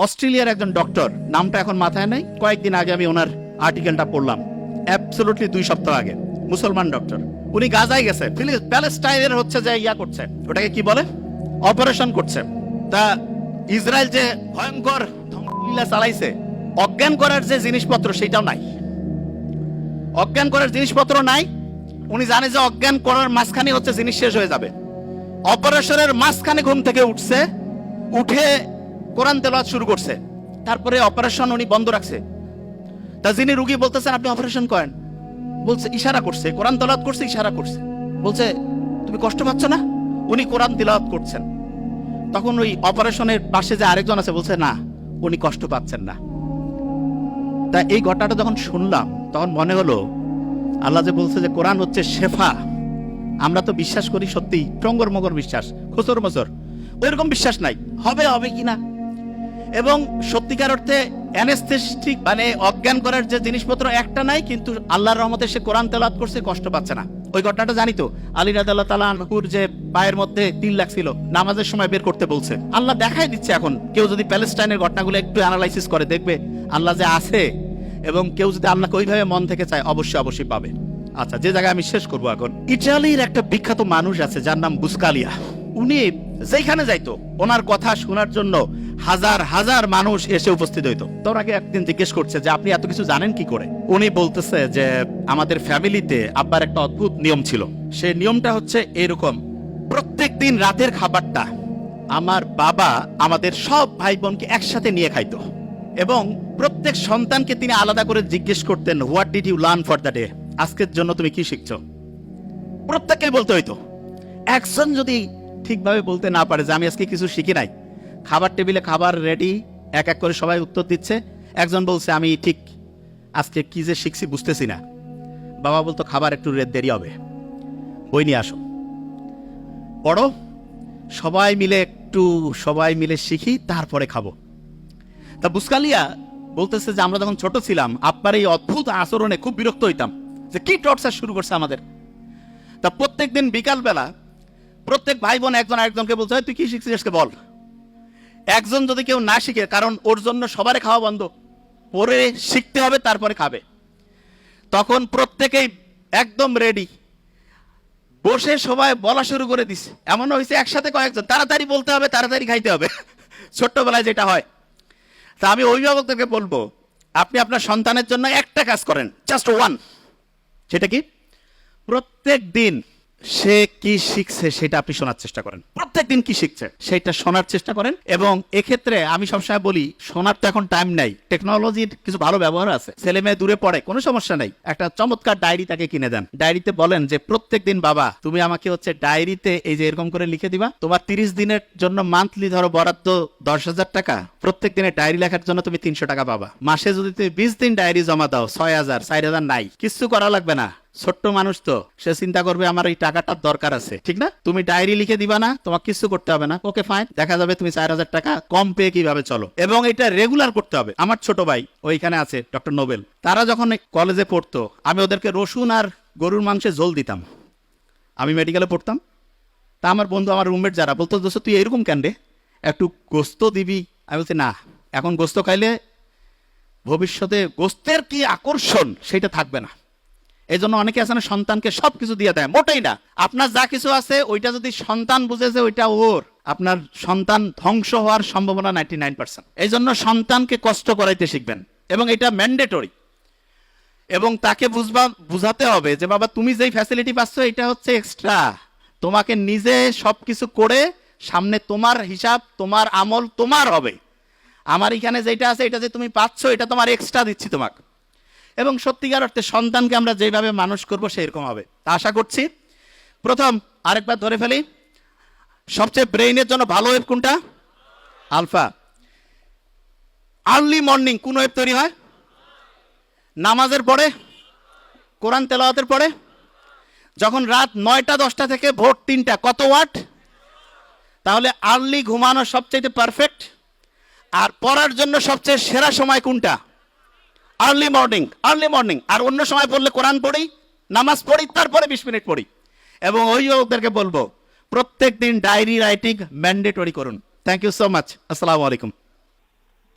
অস্ট্রেলিয়ার একজন ডক্টর, নামটা এখন মাথায় নাই, কয়েকদিন আগে আমি ওনার আর্টিকেলটা পড়লাম, অ্যাবসলিউটলি 2 সপ্তাহ আগে, মুসলমান ডক্টর। উনি গাজায় গেছে, প্যালেস্টাইনের হচ্ছে যে ইয়া করছে, ওটাকে কি বলে, অপারেশন করছে। তা ইসরায়েল যে ভয়ঙ্কর ধ্বংসলীলা চালাইছে, অজ্ঞান করার যে জিনিসপত্র সেটাও নাই, অজ্ঞান করার জিনিসপত্র নাই। উনি জানে যে অজ্ঞান করার মাঝখানে হচ্ছে জিনিস শেষ হয়ে যাবে। অপারেশনের মাঝখানে ঘুম থেকে উঠছে, উঠে কোরআন তেলাওয়াত শুরু করছে। তারপরে অপারেশন উনি বন্ধ রাখছে। তা যিনি রুগী বলতেছেন আপনি অপারেশন করেন, বলছে ইশারা করছে, কোরআন তেলাওয়াত করছে, ইশারা করছে, বলছে তুমি কষ্ট পাচ্ছ না? উনি কোরআন তেলাওয়াত করছেন। তখন ওই অপারেশনের পাশে যে আরেকজন আছে বলছে না, উনি কষ্ট পাচ্ছেন না। তা এই ঘটনাটা যখন শুনলাম তখন মনে হলো আল্লাহ যে বলছে যে কোরআন হচ্ছে শেফা, আমরা তো বিশ্বাস করি সত্যি টঙ্গর মগর বিশ্বাস, খোসর মজর, ওইরকম বিশ্বাস নাই হবে হবে কিনা। এবং সত্যিকার অর্থে অ্যানেস্থেটিক মানে অজ্ঞান করার যে জিনিসপত্র একটা নাই, কিন্তু আল্লাহর রহমতে সে কোরআন তেলাওয়াত করছে, কষ্ট পাচ্ছে না। ওই ঘটনাটা জানি তো, আলী রাদিয়াল্লাহু তাআলা আনহুর যে পায়ের মধ্যে তিল লাগছিল, নামাজের সময় বের করতে বলছে। আল্লাহ দেখাই দিচ্ছে। এখন কেউ যদি প্যালেস্টাইনের ঘটনাগুলো একটু অ্যানালাইসিস করে দেখবে আল্লাহ যে আছে, এবং কেউ যদি আল্লাহকে ওইভাবে মন থেকে চায় অবশ্যই অবশ্যই পাবে। আচ্ছা, যে জায়গায় আমি শেষ করবো এখন, ইটালির একটা বিখ্যাত মানুষ আছে যার নাম বুসকালিয়া। উনি যেখানে যাইতো ওনার কথা শোনার জন্য হাজার হাজার মানুষ এসে উপস্থিত হইতো। তোর আগে একদিন জিজ্ঞেস করছে যে আপনি এত কিছু জানেন কি করে? উনি বলতেছে যে আমাদের ফ্যামিলিতে আব্বার একটা অদ্ভুত নিয়ম ছিল। সেই নিয়মটা হচ্ছে এরকম, প্রত্যেক দিন রাতের খাবারটা আমার বাবা আমাদের সব ভাই বোনকে একসাথে নিয়ে খাইতো, এবং প্রত্যেক সন্তানকে তিনি আলাদা করে জিজ্ঞেস করতেন what did you learn for the day, আজকের জন্য তুমি কি শিখছো? প্রত্যেককে বলতে হইতো। একজন যদি ঠিকভাবে বলতে না পারে যে আমি আজকে কিছু শিখি নাই, খাবার টেবিলে খাবার রেডি, এক এক করে সবাই উত্তর দিচ্ছে, একজন বলছে আমি ঠিক আজকে কি যে শিখছি বুঝতেছি না, বাবা বলতো খাবার একটু দেরি হবে, বই নিয়ে আসো, পড়ো, সবাই মিলে শিখি, তারপরে খাবো। তা বুসকালিয়া বলতেছে যে আমরা যখন ছোট ছিলাম আব্বার এই অদ্ভুত আচরণে খুব বিরক্ত হইতাম, যে কি টর্চার শুরু করছে আমাদের। তা প্রত্যেক দিন বিকালবেলা প্রত্যেক ভাই বোন একজন আরেকজনকে বলছে তুই কি শিখছিস আজকে বল। একজন যদি কেউ না শিখে, কারণ ওর জন্য সবারই খাওয়া বন্ধ, পরে শিখতে হবে তারপরে খাবে, তখন প্রত্যেকেই একদম রেডি বসে সবাই বলা শুরু করে দিছে। এমন হয়েছে একসাথে কয়েকজন, তাড়াতাড়ি বলতে হবে, তাড়াতাড়ি খাইতে হবে, ছোট্টবেলায় যেটা হয়। তা আমি অভিভাবকদেরকে বলবো আপনি আপনার সন্তানের জন্য একটা কাজ করেন, জাস্ট ওয়ান। সেটা কি? প্রত্যেক দিন সে কি শিখছে সেটা আপনি শোনার চেষ্টা করেন, প্রত্যেক দিন কি শিখছে সেটা শোনার চেষ্টা করেন। এবং এক্ষেত্রে আমি সবসময় বলি শোনার তো এখন টাইম নাই, টেকনোলজির কিছু ভালো ব্যবহার আছে, ছেলে মেয়ে দূরে পড়ে কোনো সমস্যা নাই, একটা চমৎকার ডায়েরি তাকে কিনে দেন, ডায়েরিতে বলেন যে প্রত্যেক দিন বাবা তুমি আমাকে হচ্ছে ডায়েরিতে এই যে এরকম করে লিখে দিবা, তোমার 30 দিনের জন্য মান্থলি ধরো বরাদ্দ 10,000 টাকা, প্রত্যেক দিনে ডায়েরি লেখার জন্য তুমি 300 টাকা পাবা। মাসে যদি তুমি 20 দিন ডায়েরি জমা দাও 6,000, 4,000 নাই, কিছু করা লাগবে না। ছোট্ট মানুষ তো, সে চিন্তা করবে আমার এই টাকাটার দরকার আছে, ঠিক না? তুমি ডায়েরি লিখে দিবা না, তোমার কিছু করতে হবে না, ওকে ফাইন, দেখা যাবে তুমি 4,000 টাকা কম পেয়ে কিভাবে চলো। এবং এটা রেগুলার করতে হবে। আমার ছোট ভাই ওইখানে আছে ডক্টর নোবেল, তারা যখন কলেজে পড়তো আমি ওদেরকে রসুন আর গরুর মাংসে ঝোল দিতাম, আমি মেডিকেলে পড়তাম। তা আমার বন্ধু, আমার রুমমেট যারা বলতো দোস্ত তুই এরকম কেন রে, একটু গোস্ত দিবি। আমি বলছি না, এখন গোস্ত খাইলে ভবিষ্যতে গোস্তের কি আকর্ষণ সেটা থাকবে না। এই জন্য অনেকে আছে না সন্তানকে সবকিছু দিয়ে দেয়, মোটেই না। আপনার যা কিছু আছে ওইটা যদি সন্তান বুঝেছে ওইটা ওর, আপনার সন্তান ধ্বংস হওয়ার সম্ভাবনা 99%। এই জন্য সন্তানকে কষ্ট করাইতে শিখবেন, এবং এটা ম্যান্ডেটরি। এবং তাকে বুঝাতে হবে যে বাবা তুমি যেই ফ্যাসিলিটি পাচ্ছ এটা হচ্ছে এক্সট্রা, তোমাকে নিজে সবকিছু করে সামনে তোমার হিসাব, তোমার আমল তোমার হবে। আমার এখানে যেটা আছে এটা যে তুমি পাচ্ছ এটা তোমার এক্সট্রা দিচ্ছি তোমাকে। এবং সত্যিকার অর্থে সন্তানকে আমরা যেভাবে মানুষ করব সেরকম হবে, তা আশা করছি। প্রথম আরেকবার ধরে ফেলি, সবচেয়ে ব্রেইনের জন্য ভালো ওয়েব কোনটা? আলফা। আর্লি মর্নিং কোন ওয়েব তৈরি হয়? নামাজের পরে, কোরআন তেলাওয়াতের পরে। যখন রাত 9টা 10টা থেকে ভোর 3টা, কত ওয়াট? তাহলে আর্লি ঘুমানো সবচেয়ে পারফেক্ট। আর পড়ার জন্য সবচেয়ে সেরা সময় কোনটা? Early morning. আর অন্য সময় পড়লে কোরআন পড়ি, নামাজ পড়ি, তারপরে 20 মিনিট পড়ি। এবং অভিভাবকদেরকে বলবো প্রত্যেক দিন ডায়েরি রাইটিং ম্যান্ডেটরি করুন। Thank you so much. আসসালামু আলাইকুম।